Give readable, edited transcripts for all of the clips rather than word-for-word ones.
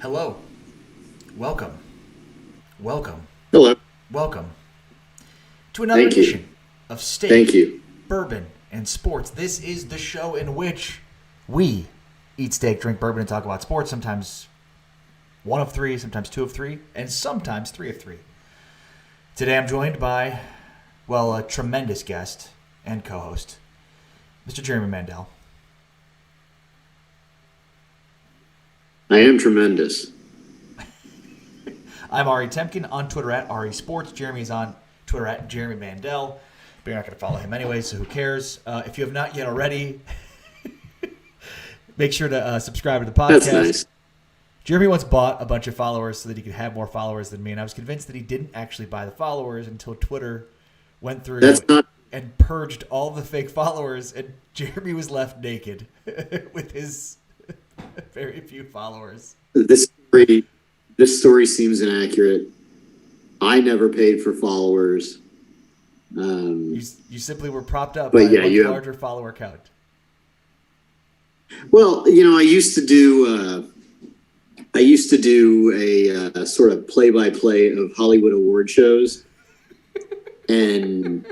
Hello. Welcome. Welcome. Hello. Welcome to another Thank you. edition of Steak, Thank you. Bourbon, and Sports. This is the show in which we eat steak, drink bourbon, and talk about sports. Sometimes one of three, sometimes two of three, and sometimes three of three. Today I'm joined by, a tremendous guest and co-host, Mr. Jeremy Mandel. I am tremendous. I'm Ari Temkin on Twitter at Ari Sports. Jeremy's on Twitter at Jeremy Mandel. But you're not going to follow him anyway, so who cares? If you have not yet already, make sure to subscribe to the podcast. That's nice. Jeremy once bought a bunch of followers so that he could have more followers than me, and I was convinced that he didn't actually buy the followers until Twitter went through and purged all the fake followers, and Jeremy was left naked with his very few followers. This story seems inaccurate. I never paid for followers. You simply were propped up but by yeah, a much larger follower count. Well, I used to do a sort of play-by-play of Hollywood award shows, and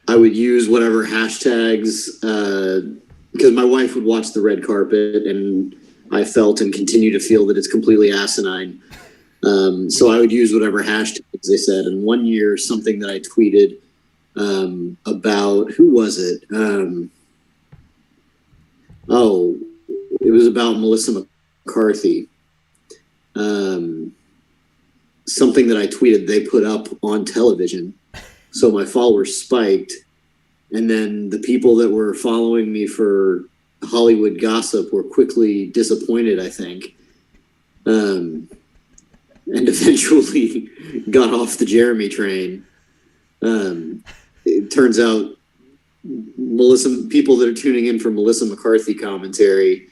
I would use whatever hashtags because my wife would watch the red carpet, and I felt and continue to feel that it's completely asinine. So I would use whatever hashtags they said. And one year, something that I tweeted about, who was it? It was about Melissa McCarthy. Something that I tweeted, they put up on television. So my followers spiked. And then the people that were following me for Hollywood gossip were quickly disappointed, I think. And eventually got off the Jeremy train. It turns out people that are tuning in for Melissa McCarthy commentary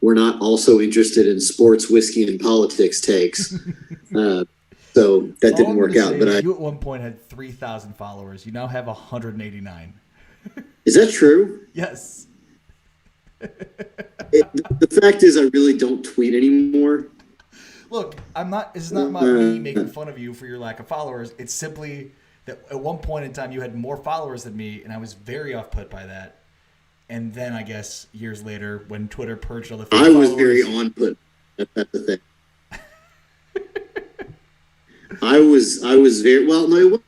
were not also interested in sports, whiskey, and politics takes. So that didn't work out. But you at one point had 3,000 followers. You now have 189. Is that true? Yes. The fact is, I really don't tweet anymore. Look, this is not about me making fun of you for your lack of followers. It's simply that at one point in time you had more followers than me, and I was very off-put by that. And then I guess years later, when Twitter purged all the fake I followers, was very on-put. That's the thing. I was very well. No, it wasn't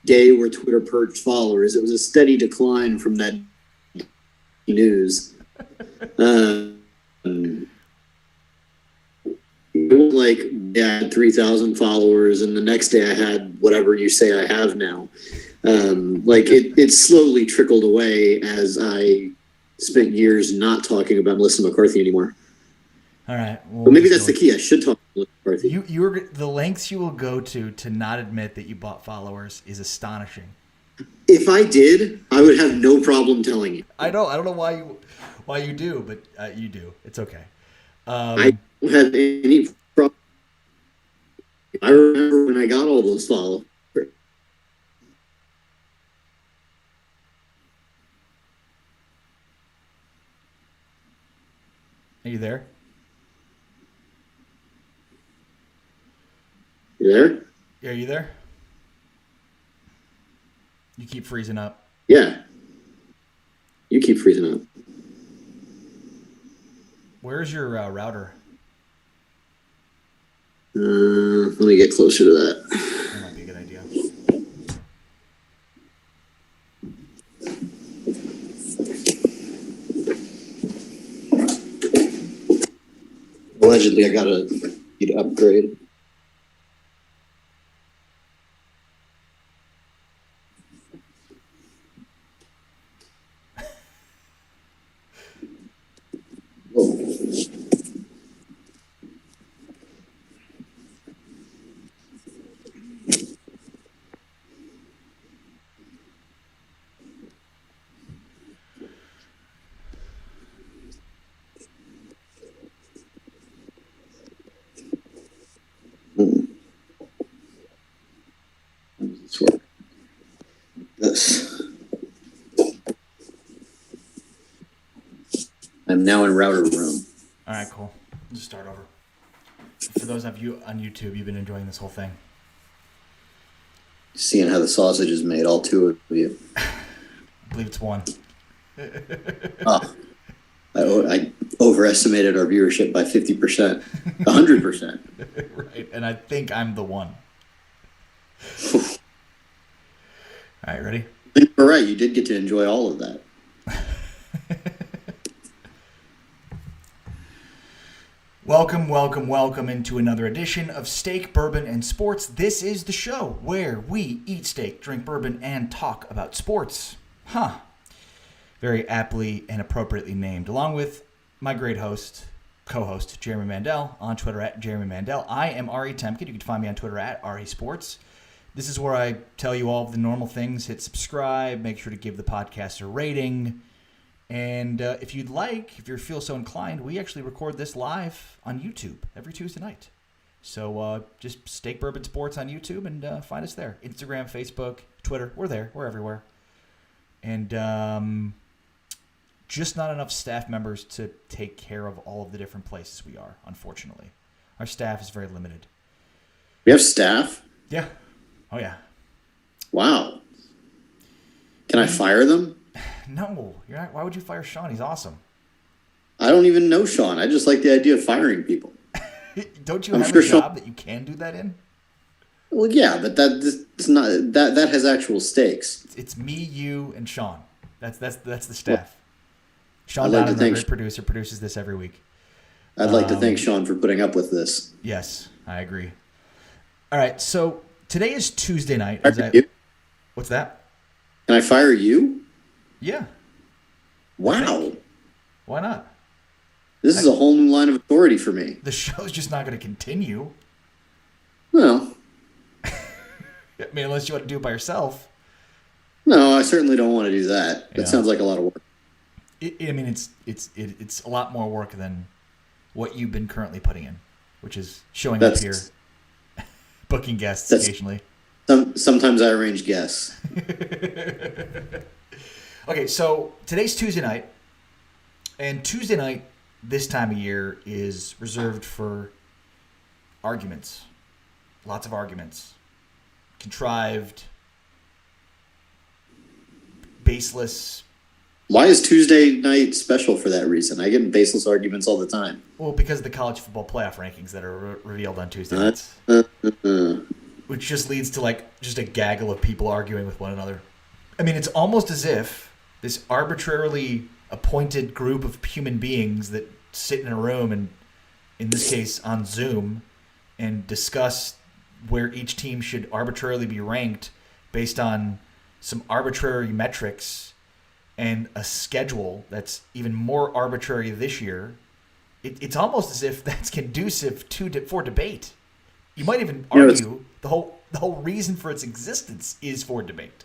a day where Twitter purged followers. It was a steady decline from that news. It was like I had 3,000 followers, and the next day I had whatever you say I have now. It slowly trickled away as I spent years not talking about Melissa McCarthy anymore. All right. Well, maybe that's the key. I should talk about Melissa McCarthy. The lengths you will go to not admit that you bought followers is astonishing. If I did, I would have no problem telling you. I don't know why you do, but you do. It's okay. I don't have any problem. I remember when I got all those followers. Are you there? You there? Are you there? You keep freezing up. Yeah. You keep freezing up. Where's your router? Let me get closer to that. That might be a good idea. Allegedly, I gotta need to upgrade. This. I'm now in router room. All right, cool. Just start over. For those of you on YouTube, you've been enjoying this whole thing. Seeing how the sausage is made, all two of you. I believe it's one. Oh, I overestimated our viewership by 50%, 100%. Right, and I think I'm the one. All right, ready? You're right. You did get to enjoy all of that. Welcome into another edition of Steak, Bourbon, and Sports. This is the show where we eat steak, drink bourbon, and talk about sports. Very aptly and appropriately named. Along with my great co-host, Jeremy Mandel, on Twitter at Jeremy Mandel. I am Ari Temkin. You can find me on Twitter at Ari Sports. This is where I tell you all of the normal things. Hit subscribe. Make sure to give the podcast a rating. And if you feel so inclined, we actually record this live on YouTube every Tuesday night. So just Steak Bourbon Sports on YouTube and find us there. Instagram, Facebook, Twitter. We're there. We're everywhere. And just not enough staff members to take care of all of the different places we are, unfortunately. Our staff is very limited. We have staff? Yeah. Oh, yeah. Wow. Can I fire them? No, you're not. Why would you fire Sean? He's awesome. I don't even know Sean. I just like the idea of firing people. Don't you have a job that you can do that in? Well, yeah, but that's not that has actual stakes. It's me, you, and Sean. That's the staff. Sean I'd like Donovan, to thank our producer, produces this every week. I'd like to thank Sean for putting up with this. Yes, I agree. All right, so today is Tuesday night. What's that? Can I fire you? Yeah. Wow. Why not? This is a whole new line of authority for me. The show's just not going to continue. Well, I mean, unless you want to do it by yourself. No, I certainly don't want to do that. Yeah. That sounds like a lot of work. It's a lot more work than what you've been currently putting in, which is showing up here, booking guests occasionally. Sometimes I arrange guests. Okay, so today's Tuesday night, and Tuesday night this time of year is reserved for arguments. Lots of arguments. Contrived, baseless. Why is Tuesday night special for that reason? I get baseless arguments all the time. Well, because of the college football playoff rankings that are revealed on Tuesday nights. Which just leads to just a gaggle of people arguing with one another. I mean, it's almost as if this arbitrarily appointed group of human beings that sit in a room and, in this case, on Zoom, and discuss where each team should arbitrarily be ranked based on some arbitrary metrics and a schedule that's even more arbitrary this year. It's almost as if that's conducive for debate. You might even argue the whole reason for its existence is for debate.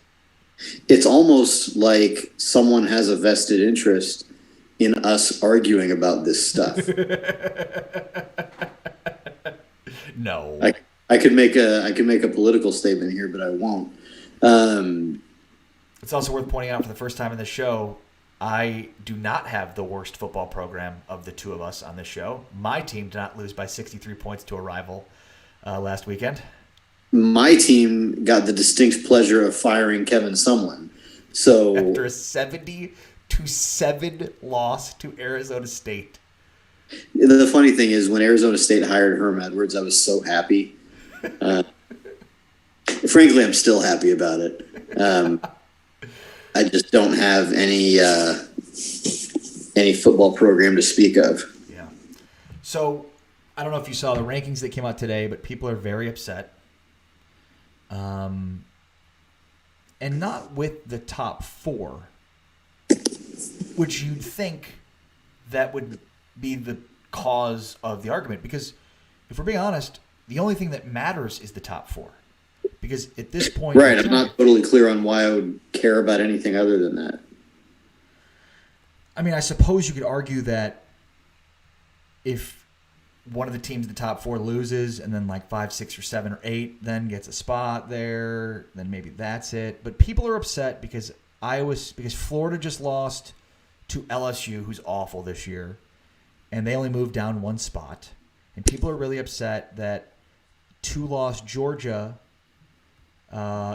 It's almost like someone has a vested interest in us arguing about this stuff. No. I could make a political statement here, but I won't. It's also worth pointing out for the first time in the show, I do not have the worst football program of the two of us on this show. My team did not lose by 63 points to a rival last weekend. My team got the distinct pleasure of firing Kevin Sumlin. So after a 70-7 loss to Arizona State. The funny thing is, when Arizona State hired Herm Edwards, I was so happy. Frankly, I'm still happy about it. I just don't have any football program to speak of. Yeah. So I don't know if you saw the rankings that came out today, but people are very upset. And not with the top four, which you'd think that would be the cause of the argument. Because if we're being honest, the only thing that matters is the top four. Because at this point... Right, I'm not totally clear on why I would care about anything other than that. I mean, I suppose you could argue that if one of the teams in the top four loses and then 5, 6, or 7 or 8 then gets a spot there, then maybe that's it. But people are upset because Florida just lost to LSU, who's awful this year. and they only moved down one spot. And people are really upset that 2-loss Georgia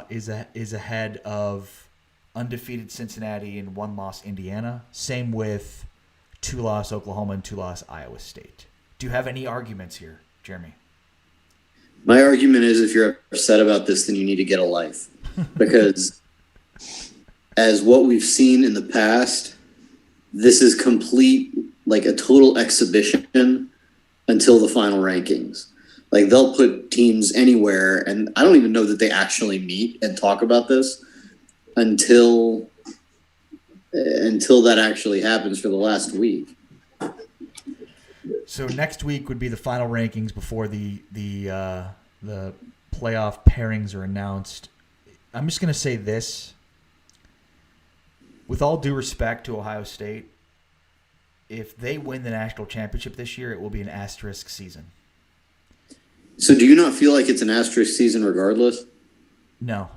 is ahead of undefeated Cincinnati and 1-loss Indiana. Same with 2-loss Oklahoma and 2-loss Iowa State. Do you have any arguments here, Jeremy? My argument is if you're upset about this, then you need to get a life. Because as what we've seen in the past, this is complete, like a total exhibition until the final rankings. Like, they'll put teams anywhere, and I don't even know that they actually meet and talk about this until that actually happens for the last week. So next week would be the final rankings before the playoff pairings are announced. I'm just going to say this. With all due respect to Ohio State, if they win the national championship this year, it will be an asterisk season. So do you not feel like it's an asterisk season regardless? No.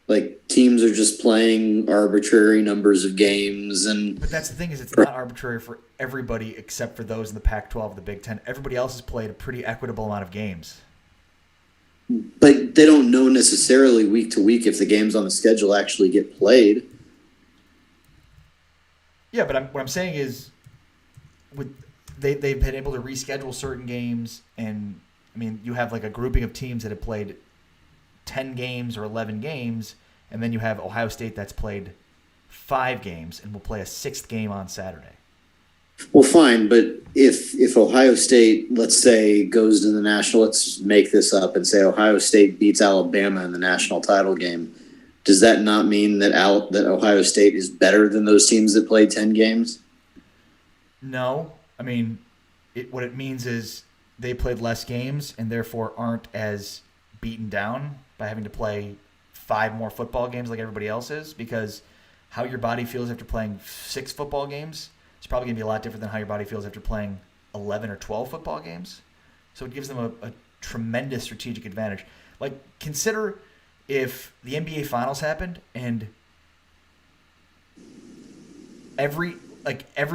Like, teams are just playing arbitrary numbers of games, But that's the thing, is it's not arbitrary for everybody except for those in the Pac-12, the Big Ten. Everybody else has played a pretty equitable amount of games. But they don't know necessarily week to week if the games on the schedule actually get played. Yeah, but what I'm saying is, they've been able to reschedule certain games, and I mean, you have like a grouping of teams that have played 10 games or 11 games, and then you have Ohio State that's played 5 games and will play a 6th game on Saturday. Well, fine, but if Ohio State, let's say, goes to the national, let's make this up and say Ohio State beats Alabama in the national title game, does that not mean that Ohio State is better than those teams that played 10 games? No. I mean, what it means is they played less games and therefore aren't as beaten down by having to play 5 more football games like everybody else is, because how your body feels after playing 6 football games is probably going to be a lot different than how your body feels after playing 11 or 12 football games. So it gives them a tremendous strategic advantage. Like, consider if the NBA Finals happened and every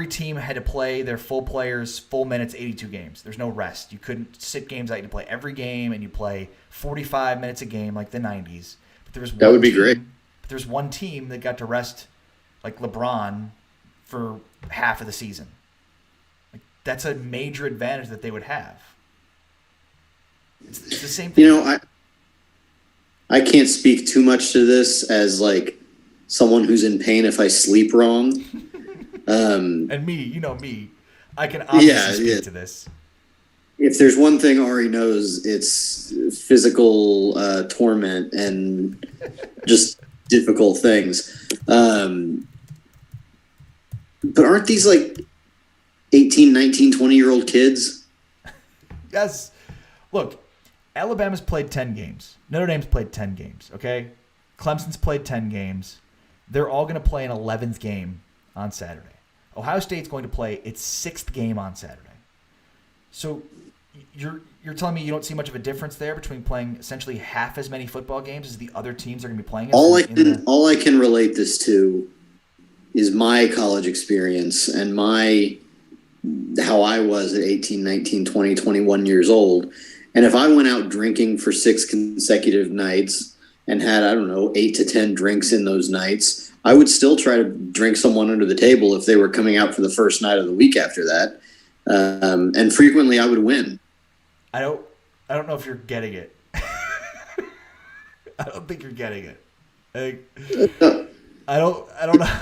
team had to play their full players, full minutes, 82 games. There's no rest. You couldn't sit games out. You had to play every game, and you play 45 minutes a game like the 90s. But that would be great. But there's one team that got to rest like LeBron for half of the season. Like, that's a major advantage that they would have. It's the same thing. You know, I can't speak too much to this as like someone who's in pain if I sleep wrong. And me, you know me, I can obviously speak to this. If there's one thing Ari knows, it's physical torment and just difficult things. But aren't these like 18, 19, 20-year-old kids? Yes. Look, Alabama's played 10 games. Notre Dame's played 10 games, okay? Clemson's played 10 games. They're all going to play an 11th game on Saturday. Ohio State's going to play its 6th game on Saturday. So you're telling me you don't see much of a difference there between playing essentially half as many football games as the other teams are going to be playing? All I can relate this to is my college experience and how I was at 18, 19, 20, 21 years old. And if I went out drinking for 6 consecutive nights and had, 8 to 10 drinks in those nights, I would still try to drink someone under the table if they were coming out for the first night of the week after that. And frequently I would win. I don't know if you're getting it. I don't think you're getting it. I don't know.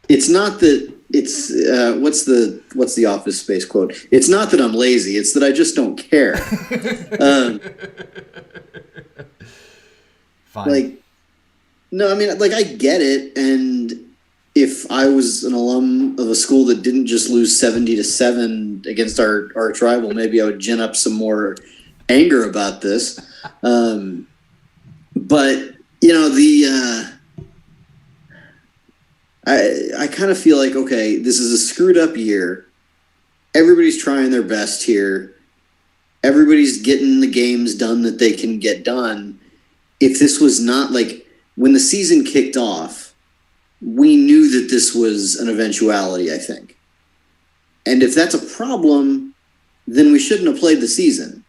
It's not that it's what's the Office Space quote? It's not that I'm lazy. It's that I just don't care. Fine. No, I mean, I get it. And if I was an alum of a school that didn't just lose 70-7 against our rival, maybe I would gin up some more anger about this. But I kind of feel like, okay, this is a screwed up year. Everybody's trying their best here. Everybody's getting the games done that they can get done. If this was not when the season kicked off, we knew that this was an eventuality, I think. And if that's a problem, then we shouldn't have played the season.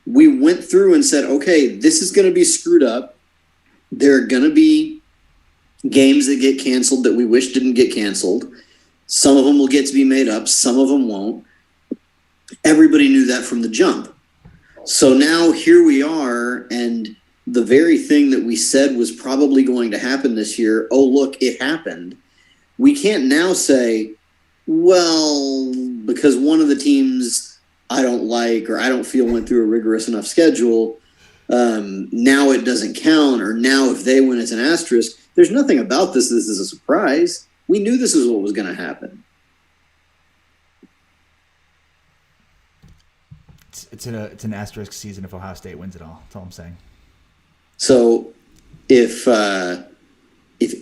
We went through and said, okay, this is going to be screwed up. There are going to be games that get canceled that we wish didn't get canceled. Some of them will get to be made up. Some of them won't. Everybody knew that from the jump. So now here we are, and the very thing that we said was probably going to happen this year, oh, look, it happened. We can't now say, well, because one of the teams I don't like or I don't feel went through a rigorous enough schedule, now it doesn't count, or now if they win, it's an asterisk. There's nothing about this. This is a surprise. We knew this is what was going to happen. It's an asterisk season if Ohio State wins it all. That's all I'm saying. So if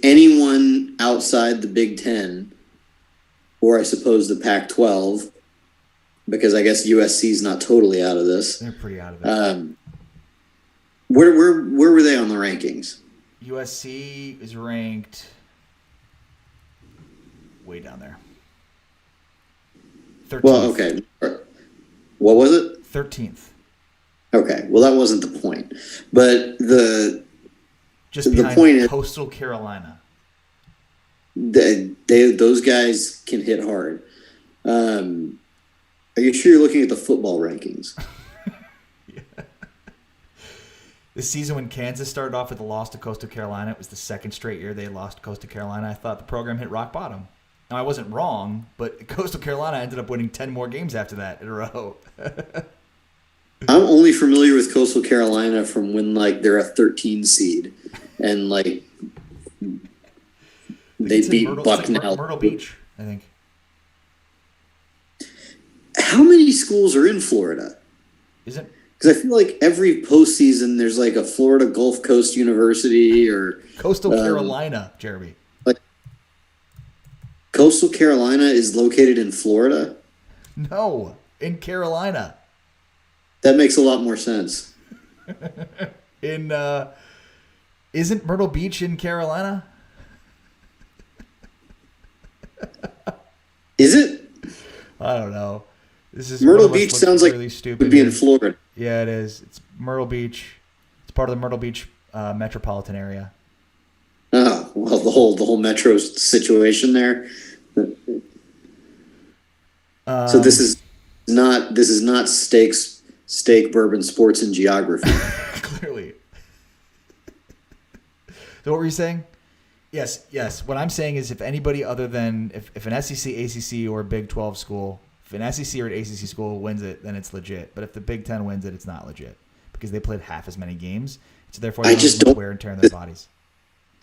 anyone outside the Big Ten, or I suppose the Pac-12, because I guess USC is not totally out of this. They're pretty out of it. Where were they on the rankings? USC is ranked way down there. 13th. Well, okay. What was it? 13th. Okay. Well, that wasn't the point. But just the behind point is, Coastal Carolina. Those guys can hit hard. Are you sure you're looking at the football rankings? Yeah. The season when Kansas started off with a loss to Coastal Carolina, it was the second straight year they lost to Coastal Carolina. I thought the program hit rock bottom. Now, I wasn't wrong, but Coastal Carolina ended up winning 10 more games after that in a row. I'm only familiar with Coastal Carolina from when they're a 13 seed and they beat Bucknell. Myrtle Beach, I think. How many schools are in Florida? Is it? Because I feel like every postseason there's a Florida Gulf Coast University or Coastal Carolina, Jeremy. Coastal Carolina is located in Florida? No, in Carolina. That makes a lot more sense. Isn't Myrtle Beach in Carolina? Is it? I don't know. This is Myrtle Beach sounds really like stupid. It would be in Florida. Yeah, it is. It's Myrtle Beach. It's part of the Myrtle Beach metropolitan area. Oh, well, the whole metro situation there. So this is not steak, bourbon, sports, and geography. Clearly. So what were you saying? Yes. What I'm saying is if anybody other than if an SEC, ACC, or Big 12 school, if an SEC or an ACC school wins it, then it's legit. But if the Big 10 wins it, it's not legit because they played half as many games. So therefore, they don't wear and tear in their bodies.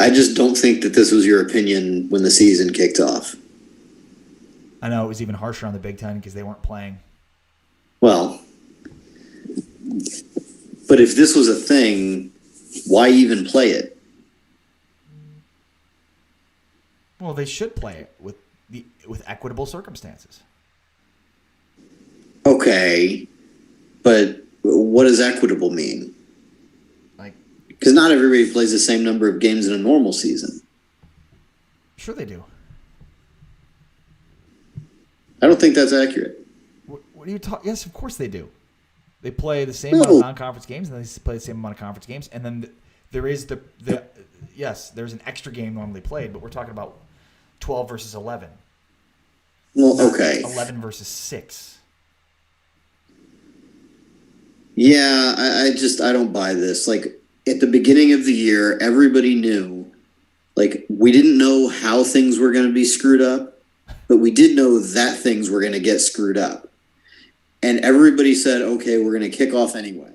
I just don't think that this was your opinion when the season kicked off. I know it was even harsher on the Big 10 because they weren't playing. Well, but if this was a thing, why even play it? Well, they should play it with equitable circumstances. Okay, but what does equitable mean? Because not everybody plays the same number of games in a normal season. Sure they do. I don't think that's accurate. What are you talking? Yes, of course they do. They play the same amount of non-conference games, and they play the same amount of conference games, and then there is yes, there's an extra game normally played, but we're talking about 12 versus 11. Well, okay. 11 versus 6. Yeah, I don't buy this. At the beginning of the year, everybody knew, we didn't know how things were going to be screwed up, but we did know that things were going to get screwed up. And everybody said, okay, we're going to kick off anyway.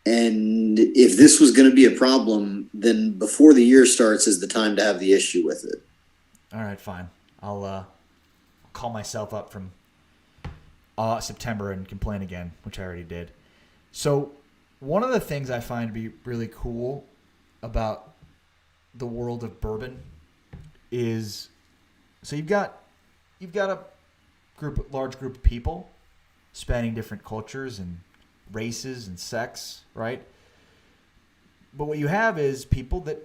And if this was going to be a problem, then before the year starts is the time to have the issue with it. All right, fine. I'll call myself up from September and complain again, which I already did. So one of the things I find to be really cool about the world of bourbon is, so you've got a large group of people spanning different cultures and races and sex, right? But what you have is people that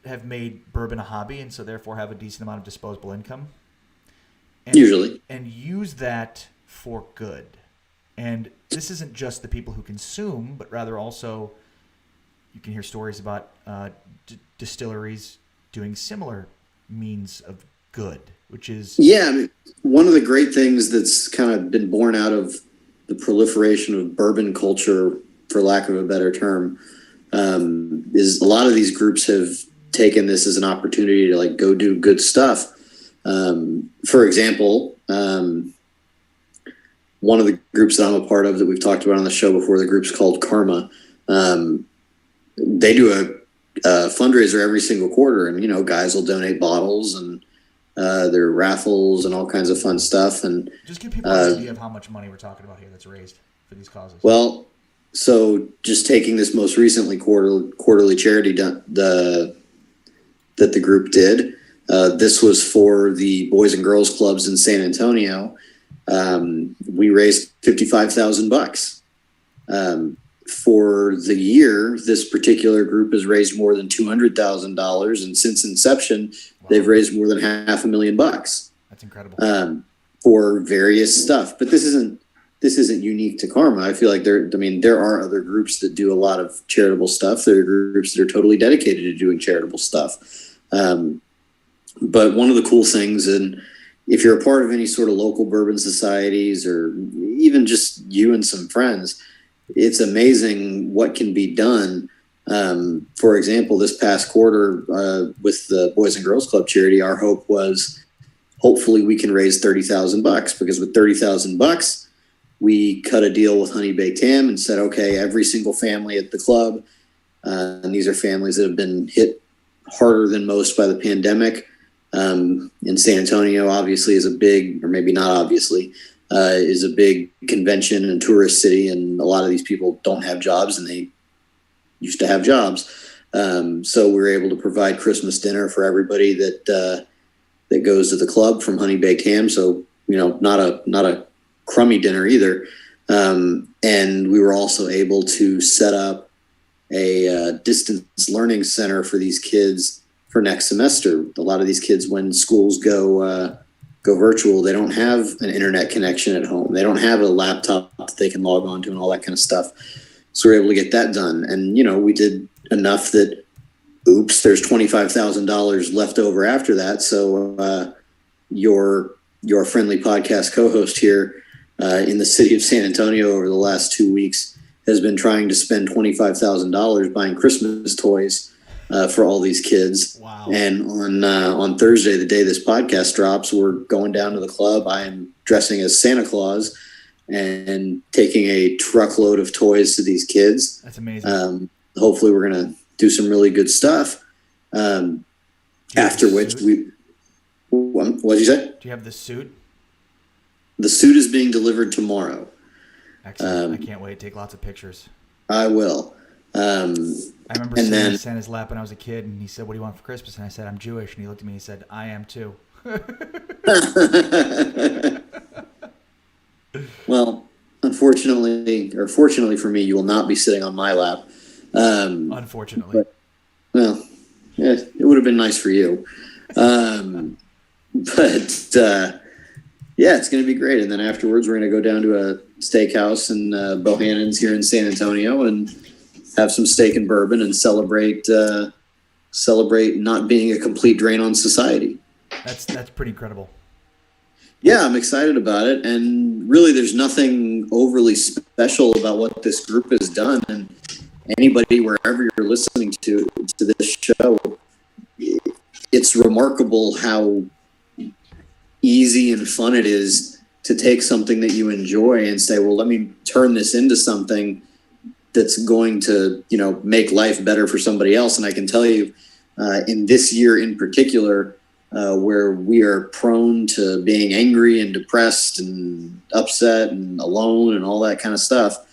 have made bourbon a hobby and so therefore have a decent amount of disposable income. And, Usually. And use that for good. And this isn't just the people who consume, but rather also you can hear stories about distilleries doing similar means of good, which is... Yeah, I mean, one of the great things that's kind of been born out of the proliferation of bourbon culture, for lack of a better term, is a lot of these groups have taken this as an opportunity to like go do good stuff. For example, one of the groups that I'm a part of that we've talked about on the show before, the group's called Karma. They do a fundraiser every single quarter, and guys will donate bottles and there are raffles and all kinds of fun stuff. And just give people an idea of how much money we're talking about here that's raised for these causes. Well, so just taking this most recently quarterly charity that the group did, this was for the Boys and Girls Clubs in San Antonio. We raised $55,000. For the year, this particular group has raised more than $200,000, and since inception, they've raised more than $500,000. That's incredible. For various stuff, but this isn't unique to Karma. I feel like there are other groups that do a lot of charitable stuff. There are groups that are totally dedicated to doing charitable stuff. But one of the cool things, and if you're a part of any sort of local bourbon societies or even just you and some friends, it's amazing what can be done. For example, this past quarter with the Boys and Girls Club charity, our hope was hopefully we can raise $30,000, because with $30,000, we cut a deal with Honey Baked Ham and said, okay, every single family at the club, and these are families that have been hit harder than most by the pandemic. In San Antonio, obviously, is a big, or maybe not obviously, is a big convention and tourist city, and a lot of these people don't have jobs, and they used to have jobs. So we were able to provide Christmas dinner for everybody that goes to the club from Honey Baked Ham. So not a crummy dinner either. And we were also able to set up a distance learning center for these kids for next semester. A lot of these kids, when schools go virtual, they don't have an internet connection at home. They don't have a laptop that they can log on to and all that kind of stuff. So we're able to get that done. And, we did enough that, oops, there's $25,000 left over after that. So your friendly podcast co-host here in the city of San Antonio over the last 2 weeks has been trying to spend $25,000 buying Christmas toys for all these kids. Wow. And on Thursday, the day this podcast drops, we're going down to the club. I am dressing as Santa Claus and taking a truckload of toys to these kids. That's amazing. Hopefully we're going to do some really good stuff. After which what did you say? Do you have the suit? The suit is being delivered tomorrow. Excellent. I can't wait. Take lots of pictures. I will. I remember sitting in Santa's lap when I was a kid, and he said, "What do you want for Christmas?" And I said, "I'm Jewish." And he looked at me and he said, "I am too." Well, fortunately for me, you will not be sitting on my lap. Unfortunately. Well, yeah, it would have been nice for you. Yeah, it's going to be great. And then afterwards, we're going to go down to a steakhouse in Bohannon's here in San Antonio and have some steak and bourbon and celebrate not being a complete drain on society. That's pretty incredible. Yeah, I'm excited about it. And really, there's nothing overly special about what this group has done. And anybody, wherever you're listening to this show, it's remarkable how easy and fun it is to take something that you enjoy and say, well, let me turn this into something that's going to, make life better for somebody else. And I can tell you, in this year in particular, where we are prone to being angry and depressed and upset and alone and all that kind of stuff,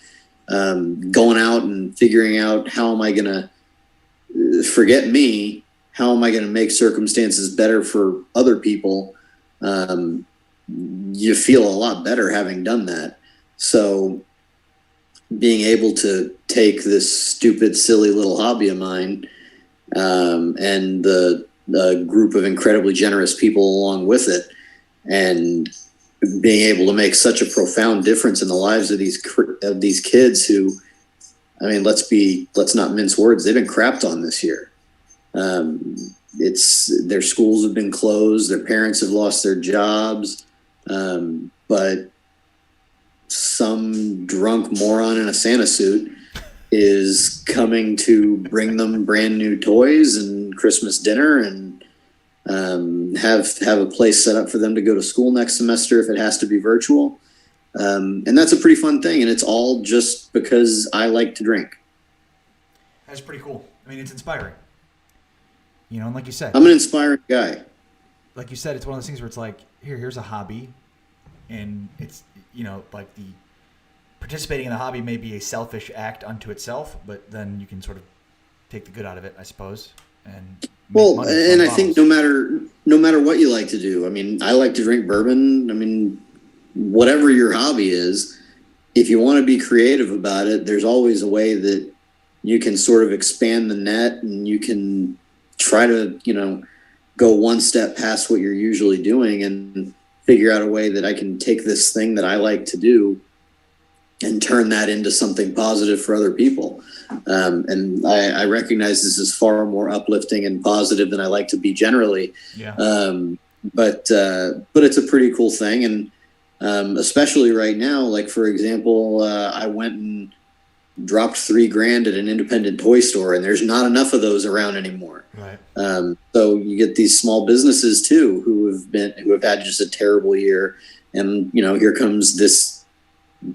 going out and figuring out how am I going to forget me? How am I going to make circumstances better for other people? You feel a lot better having done that. So being able to take this stupid, silly little hobby of mine and the group of incredibly generous people along with it, and being able to make such a profound difference in the lives of these kids who, I mean, let's not mince words. They've been crapped on this year. It's their schools have been closed. Their parents have lost their jobs. But some drunk moron in a Santa suit is coming to bring them brand new toys and Christmas dinner and have a place set up for them to go to school next semester if it has to be virtual. And that's a pretty fun thing. And it's all just because I like to drink. That's pretty cool. I mean, it's inspiring. You know, and like you said, I'm an inspiring guy. Like you said, it's one of those things where it's like, here's a hobby. And it's, you know, like the participating in the hobby may be a selfish act unto itself, but then you can sort of take the good out of it, I suppose. And I think no matter what you like to do, I mean, I like to drink bourbon. I mean, whatever your hobby is, if you want to be creative about it, there's always a way that you can sort of expand the net and you can try to, you know, go one step past what you're usually doing and figure out a way that I can take this thing that I like to do and turn that into something positive for other people. And I recognize this is far more uplifting and positive than I like to be generally. Yeah. But it's a pretty cool thing. And especially right now, like, for example, I went and dropped $3,000 at an independent toy store, and there's not enough of those around anymore. Right. So you get these small businesses too, who have had just a terrible year. And, you know, here comes this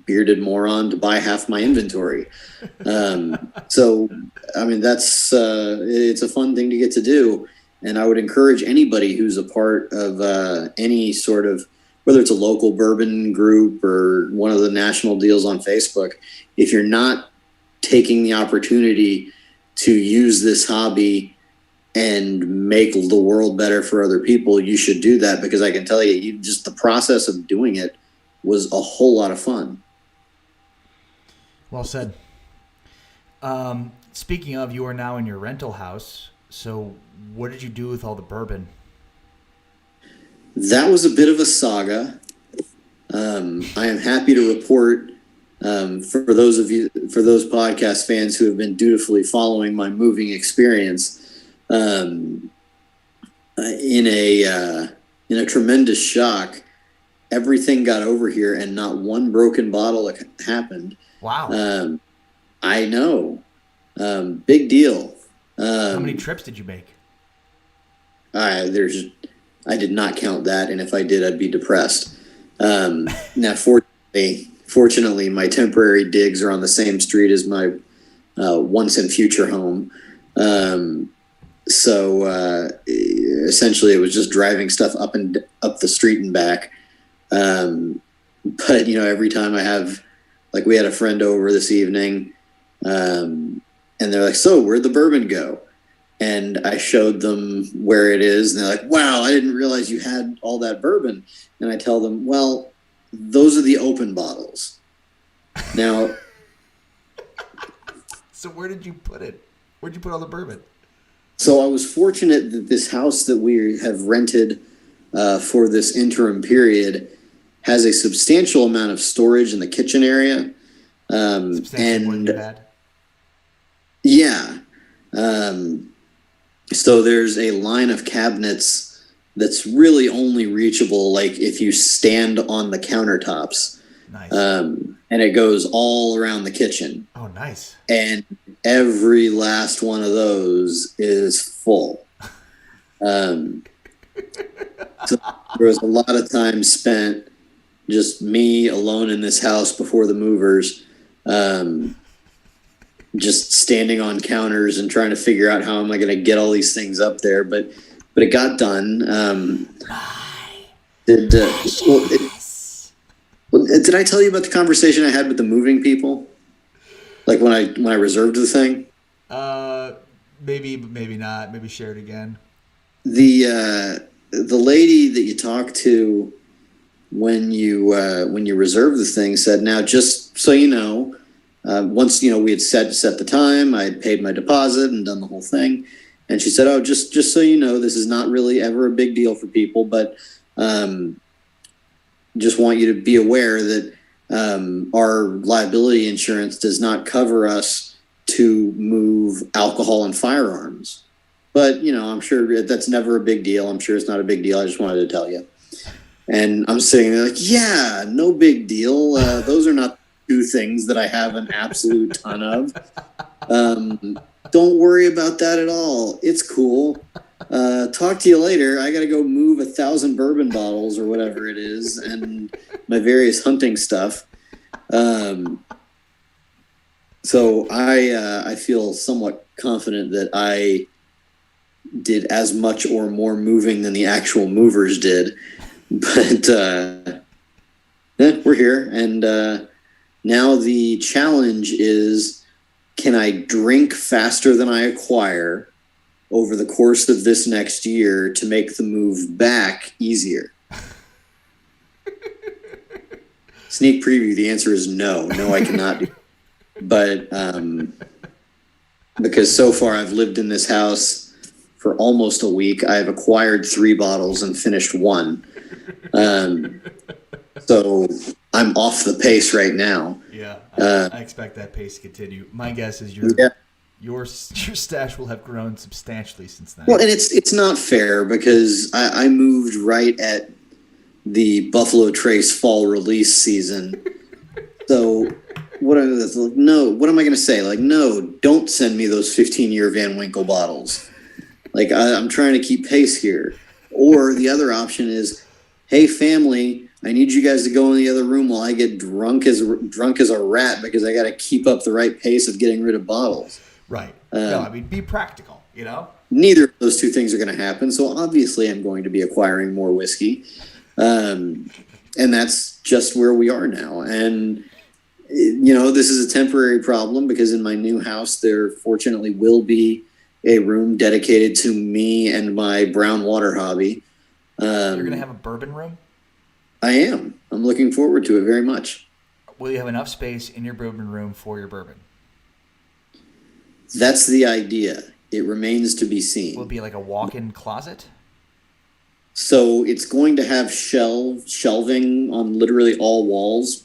bearded moron to buy half my inventory. So, I mean, that's, it's a fun thing to get to do. And I would encourage anybody who's a part of any sort of, whether it's a local bourbon group or one of the national deals on Facebook, if you're not taking the opportunity to use this hobby and make the world better for other people, you should do that, because I can tell you, just the process of doing it was a whole lot of fun. Well said. Speaking of, you are now in your rental house. So what did you do with all the bourbon? That was a bit of a saga. I am happy to report, for those podcast fans who have been dutifully following my moving experience, in a tremendous shock, everything got over here and not one broken bottle happened. Wow. I know. Big deal. How many trips did you make? I did not count that, and if I did, I'd be depressed. Now, fortunately, my temporary digs are on the same street as my once and future home. So essentially, it was just driving stuff up the street and back. But, you know, every time I have, like, we had a friend over this evening, and they're like, "So, where'd the bourbon go?" And I showed them where it is, and they're like, "Wow, I didn't realize you had all that bourbon." And I tell them, "Well, those are the open bottles." Now, so where did you put it? Where'd you put all the bourbon? So I was fortunate that this house that we have rented for this interim period has a substantial amount of storage in the kitchen area. Substantially more than you had? Yeah. So there's a line of cabinets that's really only reachable, like, if you stand on the countertops. Nice. And it goes all around the kitchen. Oh, nice. And every last one of those is full. So there was a lot of time spent just me alone in this house before the movers, just standing on counters and trying to figure out how am I going to get all these things up there. But it got done. Did I tell you about the conversation I had with the moving people? Like when I reserved the thing? Maybe, but maybe not. Maybe share it again. The lady that you talked to when you reserved the thing said, "Now, just so you know, once, you know, we had set the time, I had paid my deposit and done the whole thing. And she said, "Oh, just so you know, this is not really ever a big deal for people, but just want you to be aware that our liability insurance does not cover us to move alcohol and firearms. But, I'm sure that's never a big deal. I'm sure it's not a big deal. I just wanted to tell you." And I'm sitting there like, yeah, no big deal. Those are not two things that I have an absolute ton of. Don't worry about that at all. It's cool. Talk to you later. I got to go move 1,000 bourbon bottles or whatever it is and my various hunting stuff. So I feel somewhat confident that I did as much or more moving than the actual movers did. But we're here. And now the challenge is, can I drink faster than I acquire over the course of this next year to make the move back easier? Sneak preview, the answer is no. No, I cannot do. But because so far I've lived in this house for almost a week, I've acquired 3 bottles and finished 1. So I'm off the pace right now. Yeah, I expect that pace to continue. My guess is your stash will have grown substantially since then. Well, and it's not fair because I moved right at the Buffalo Trace fall release season. So what am I going to say? Like, no, don't send me those 15-year Van Winkle bottles. Like, I'm trying to keep pace here. Or the other option is, hey, family, I need you guys to go in the other room while I get drunk as a rat because I got to keep up the right pace of getting rid of bottles. Right. No, I mean, be practical, Neither of those two things are going to happen. So obviously I'm going to be acquiring more whiskey. And that's just where we are now. And, this is a temporary problem because in my new house, there fortunately will be a room dedicated to me and my brown water hobby. You're going to have a bourbon room? I am. I'm looking forward to it very much. Will you have enough space in your bourbon room for your bourbon? That's the idea. It remains to be seen. Will it be like a walk-in closet? So it's going to have shelving on literally all walls.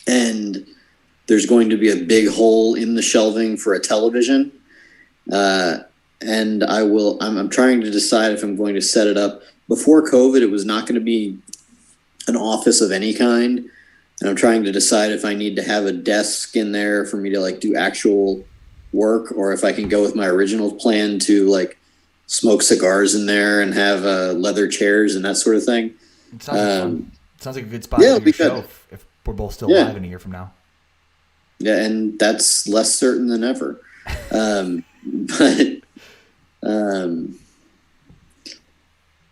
And there's going to be a big hole in the shelving for a television. And I'm trying to decide if I'm going to set it up. Before COVID, it was not going to be an office of any kind. And I'm trying to decide if I need to have a desk in there for me to do actual work, or if I can go with my original plan to smoke cigars in there and have leather chairs and that sort of thing. It sounds like a good spot for your show if we're both still alive in a year from now. Yeah, and that's less certain than ever. But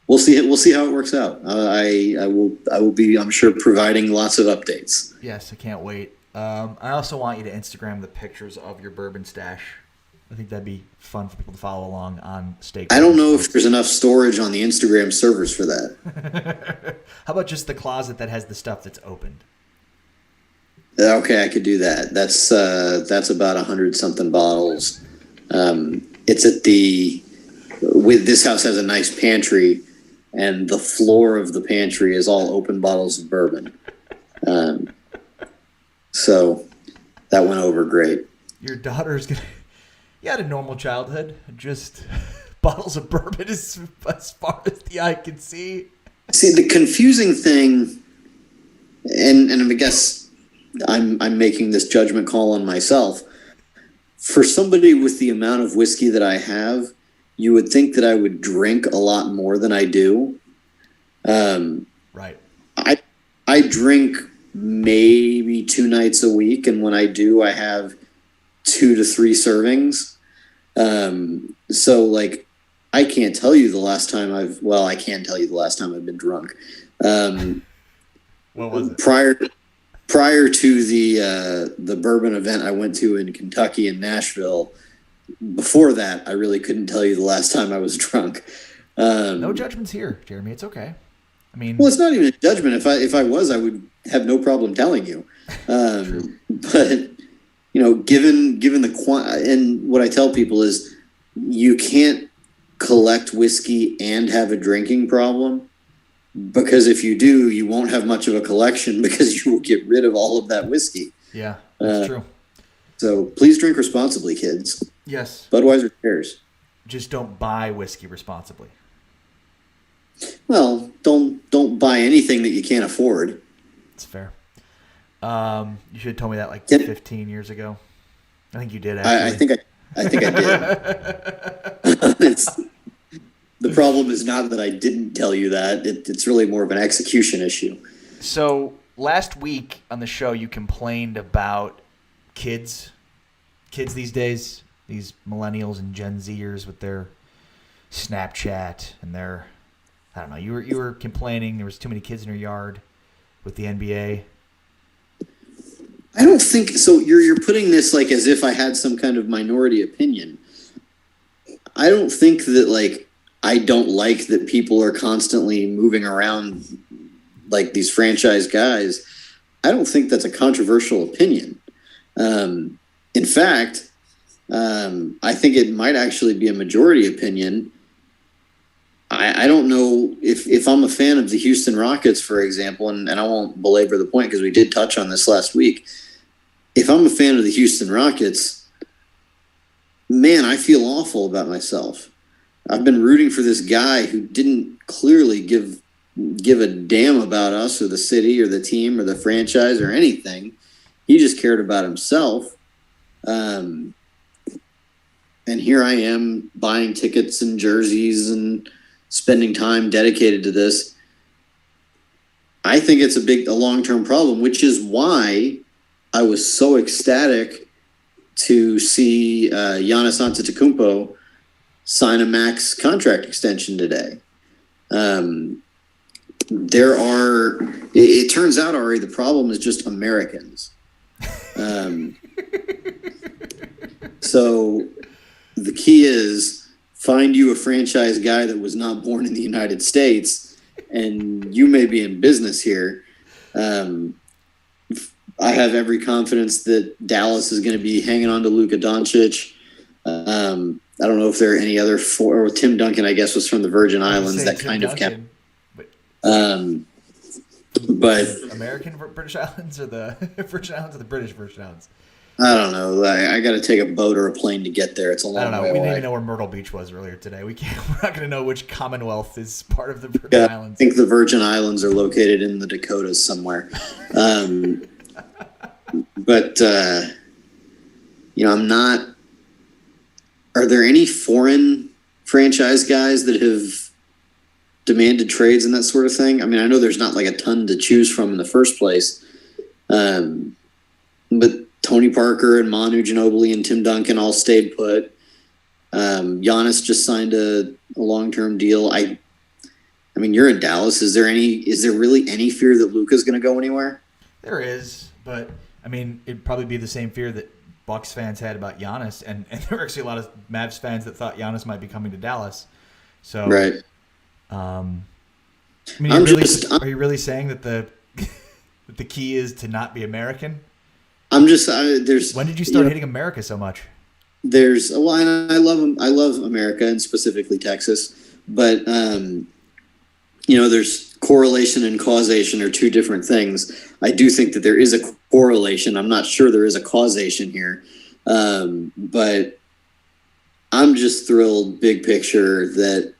we'll see. We'll see how it works out. I will be, I'm sure, providing lots of updates. Yes, I can't wait. I also want you to Instagram the pictures of your bourbon stash. I think that'd be fun for people to follow along on Steak. I don't know if there's enough storage on the Instagram servers for that. How about just the closet that has the stuff that's opened? Okay, I could do that. That's about 100-something bottles. It's at this house has a nice pantry, and the floor of the pantry is all open bottles of bourbon. So that went over great. Your daughter's gonna. You had a normal childhood, just bottles of bourbon as far as the eye can see. See, the confusing thing, and I guess I'm making this judgment call on myself. For somebody with the amount of whiskey that I have, you would think that I would drink a lot more than I do. Right. I drink maybe 2 nights a week, and when I do, I have 2 to 3 servings. So I can't tell you the last time I can tell you the last time I've been drunk. What was it? Prior to the bourbon event I went to in Kentucky and Nashville, before that, I really couldn't tell you the last time I was drunk. No judgments here, Jeremy. It's okay. I mean, well, it's not even a judgment. If I was, I would have no problem telling you. But given the and what I tell people is, you can't collect whiskey and have a drinking problem, because if you do, you won't have much of a collection because you will get rid of all of that whiskey. Yeah, that's true. So please drink responsibly, kids. Yes. Budweiser cares. Just don't buy whiskey responsibly. Well, don't buy anything that you can't afford. That's fair. You should have told me that like 15 years ago. I think you did, actually. I think I did. The problem is not that I didn't tell you that. It's really more of an execution issue. So last week on the show, you complained about kids these days, these millennials and Gen Zers with their Snapchat and their, I don't know, you were complaining there was too many kids in your yard with the NBA. I don't think so. You're putting this like as if I had some kind of minority opinion. I don't think that like I don't like that people are constantly moving around like these franchise guys. I don't think that's a controversial opinion. In fact, I think it might actually be a majority opinion. I don't know if I'm a fan of the Houston Rockets, for example, and I won't belabor the point because we did touch on this last week. If I'm a fan of the Houston Rockets, man, I feel awful about myself. I've been rooting for this guy who didn't clearly give a damn about us or the city or the team or the franchise or anything. He just cared about himself. And here I am buying tickets and jerseys and spending time dedicated to this. I think it's a long-term problem, which is why I was so ecstatic to see Giannis Antetokounmpo sign a max contract extension today. It turns out, Ari, the problem is just Americans. So the key is find you a franchise guy that was not born in the United States, and you may be in business here. I have every confidence that Dallas is going to be hanging on to Luka Doncic. I don't know if there are any other or Tim Duncan, I guess, was from the Virgin Islands. That kind of kept. But American British Islands or the Virgin Islands or the British Virgin Islands? I don't know. I got to take a boat or a plane to get there. It's a long way away. I don't know. We didn't even know where Myrtle Beach was earlier today. We're not going to know which Commonwealth is part of the Virgin Islands. I think the Virgin Islands are located in the Dakotas somewhere. But I'm not. Are there any foreign franchise guys that have demanded trades and that sort of thing? I mean, I know there's not like a ton to choose from in the first place. But Tony Parker and Manu Ginobili and Tim Duncan all stayed put. Giannis just signed a long-term deal. I mean, you're in Dallas. Is there really any fear that Luka's going to go anywhere? There is, but I mean, it'd probably be the same fear that Bucks fans had about Giannis, and there were actually a lot of Mavs fans that thought Giannis might be coming to Dallas. So, right. I mean, are you really saying that the key is to not be American? When did you start hating America so much? And I love America and specifically Texas, but there's correlation and causation are two different things. I do think that there is a correlation. I'm not sure there is a causation here, but I'm just thrilled, big picture, that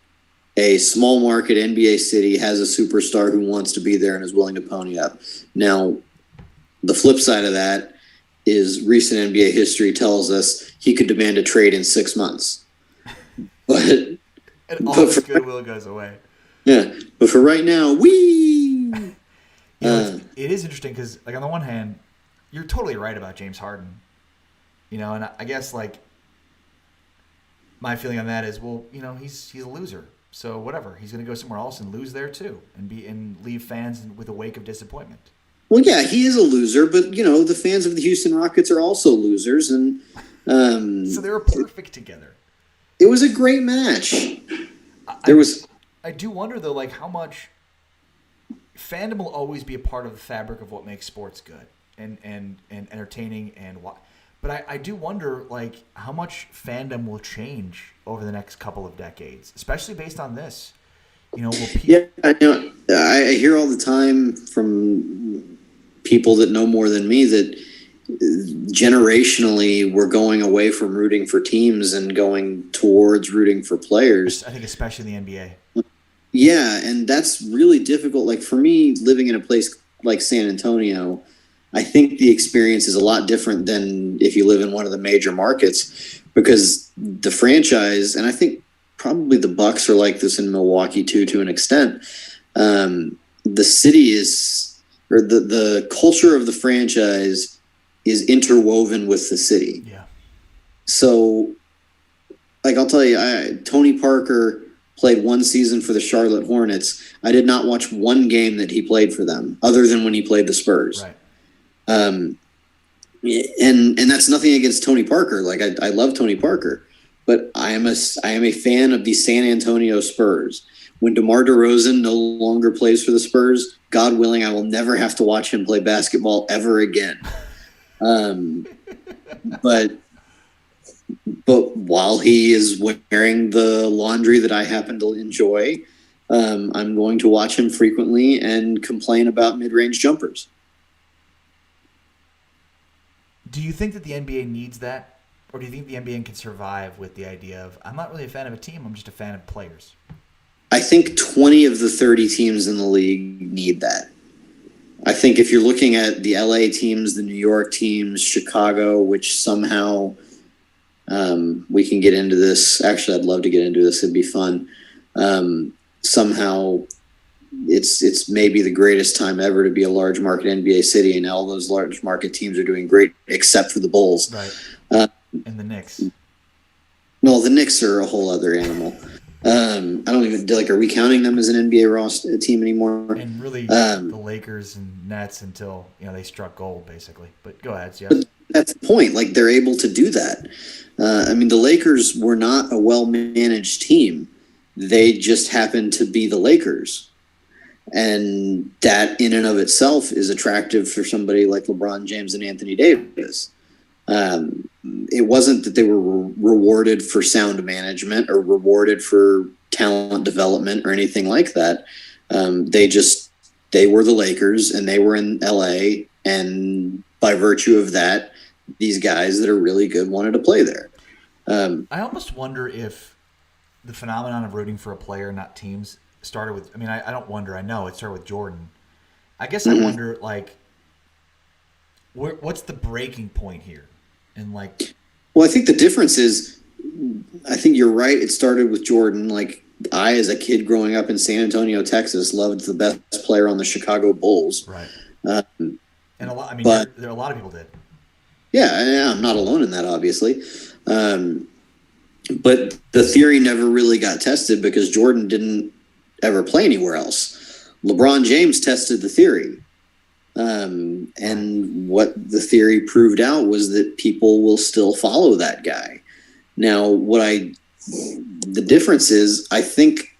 a small market NBA city has a superstar who wants to be there and is willing to pony up. Now, the flip side of that is recent NBA history tells us he could demand a trade in 6 months. And all his goodwill goes away. Yeah, but for right now, it is interesting because, like, on the one hand, you're totally right about James Harden. And I guess, like, my feeling on that is, well, he's a loser. So whatever, he's going to go somewhere else and lose there too, and leave fans with a wake of disappointment. Well, yeah, he is a loser, but the fans of the Houston Rockets are also losers, and so they were perfect together. It was a great match. I do wonder though, like how much fandom will always be a part of the fabric of what makes sports good and entertaining and what. But I do wonder, like, how much fandom will change over the next couple of decades, especially based on this. You know, will Yeah, I hear all the time from people that know more than me that generationally we're going away from rooting for teams and going towards rooting for players. I think especially in the NBA. Yeah, and that's really difficult. Like for me, living in a place like San Antonio, I think the experience is a lot different than if you live in one of the major markets, because the franchise, and I think probably the Bucks are like this in Milwaukee too, to an extent. The city is, or the culture of the franchise is interwoven with the city. Yeah. So, like I'll tell you, Tony Parker played one season for the Charlotte Hornets. I did not watch one game that he played for them, other than when he played the Spurs. Right. And that's nothing against Tony Parker. Like I love Tony Parker, but I am a fan of the San Antonio Spurs. When DeMar DeRozan no longer plays for the Spurs, God willing, I will never have to watch him play basketball ever again. But while he is wearing the laundry that I happen to enjoy, I'm going to watch him frequently and complain about mid-range jumpers. Do you think that the NBA needs that? Or do you think the NBA can survive with the idea of, I'm not really a fan of a team, I'm just a fan of players? I think 20 of the 30 teams in the league need that. I think if you're looking at the LA teams, the New York teams, Chicago, which somehow we can get into this. Actually, I'd love to get into this. It'd be fun. Somehow it's maybe the greatest time ever to be a large market NBA city, and all those large market teams are doing great, except for the Bulls. Right. And the Knicks. No, the Knicks are a whole other animal. I don't even like. Are we counting them as an NBA roster team anymore? And really, the Lakers and Nets until they struck gold, basically. But go ahead, yeah. That's the point. Like they're able to do that. I mean, the Lakers were not a well-managed team. They just happened to be the Lakers, and that in and of itself is attractive for somebody like LeBron James and Anthony Davis. It wasn't that they were rewarded for sound management or rewarded for talent development or anything like that. They were the Lakers, and they were in LA, and by virtue of that, these guys that are really good wanted to play there. I almost wonder if the phenomenon of rooting for a player, not teams, started with, I don't wonder, I know it started with Jordan. I guess I wonder, like, what's the breaking point here? And well, I think the difference is, I think you're right. It started with Jordan. Like I, as a kid growing up in San Antonio, Texas, loved the best player on the Chicago Bulls. Right. And a lot. There are a lot of people did. Yeah, I'm not alone in that, obviously. But the theory never really got tested because Jordan didn't ever play anywhere else. LeBron James tested the theory. And what the theory proved out was that people will still follow that guy. Now, the difference is, I think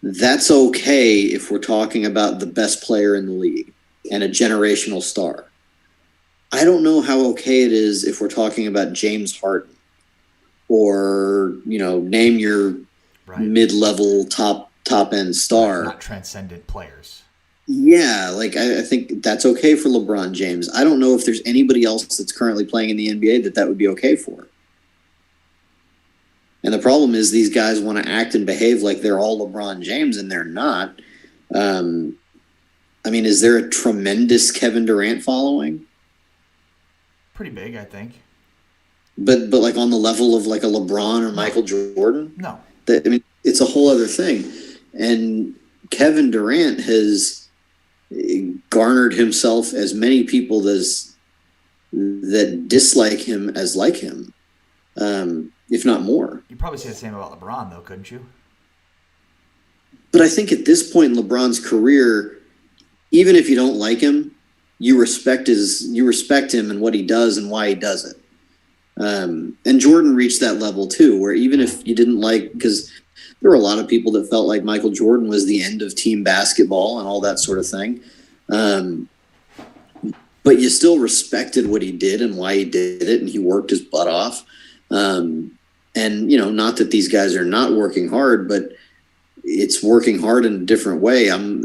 that's okay if we're talking about the best player in the league and a generational star. I don't know how okay it is if we're talking about James Harden or, name your mid-level top end star. Not transcendent players. Yeah, I think that's okay for LeBron James. I don't know if there's anybody else that's currently playing in the NBA that would be okay for. And the problem is these guys want to act and behave like they're all LeBron James, and they're not. Is there a tremendous Kevin Durant following? Pretty big, I think. But like on the level of like a LeBron or Michael Jordan? No. It's a whole other thing. And Kevin Durant has garnered himself as many people that dislike him as like him, if not more. You'd probably say the same about LeBron, though, couldn't you? But I think at this point in LeBron's career, even if you don't like him, you respect him and what he does and why he does it. And Jordan reached that level too, where even if you didn't like, because there were a lot of people that felt like Michael Jordan was the end of team basketball and all that sort of thing. But but you still respected what he did and why he did it, and he worked his butt off. And not that these guys are not working hard, but it's working hard in a different way. I'm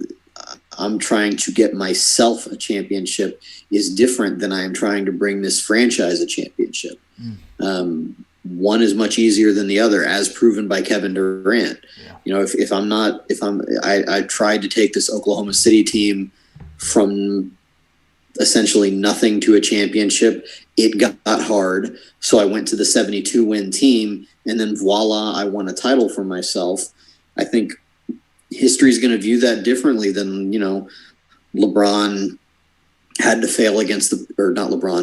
trying to get myself a championship is different than I am trying to bring this franchise a championship. One is much easier than the other, as proven by Kevin Durant. Yeah. I tried to take this Oklahoma City team from essentially nothing to a championship. It got hard. So I went to the 72 win team, and then voila, I won a title for myself. I think history is going to view that differently than, LeBron had to fail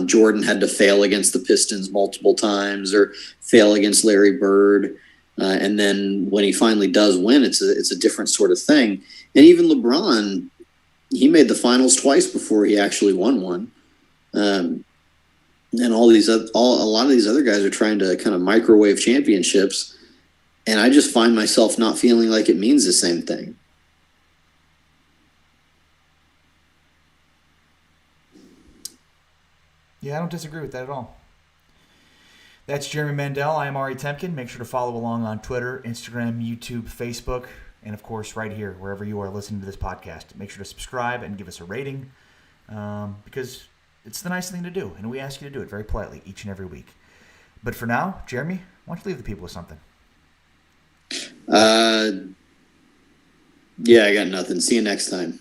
Jordan had to fail against the Pistons multiple times, or fail against Larry Bird. And then when he finally does win, it's a different sort of thing. And even LeBron, he made the finals twice before he actually won one. And a lot of these other guys are trying to kind of microwave championships. And I just find myself not feeling like it means the same thing. Yeah, I don't disagree with that at all. That's Jeremy Mandel. I am Ari Temkin. Make sure to follow along on Twitter, Instagram, YouTube, Facebook, and of course right here, wherever you are listening to this podcast. Make sure to subscribe and give us a rating, because it's the nice thing to do, and we ask you to do it very politely each and every week. But for now, Jeremy, why don't you leave the people with something? Yeah, I got nothing. See you next time.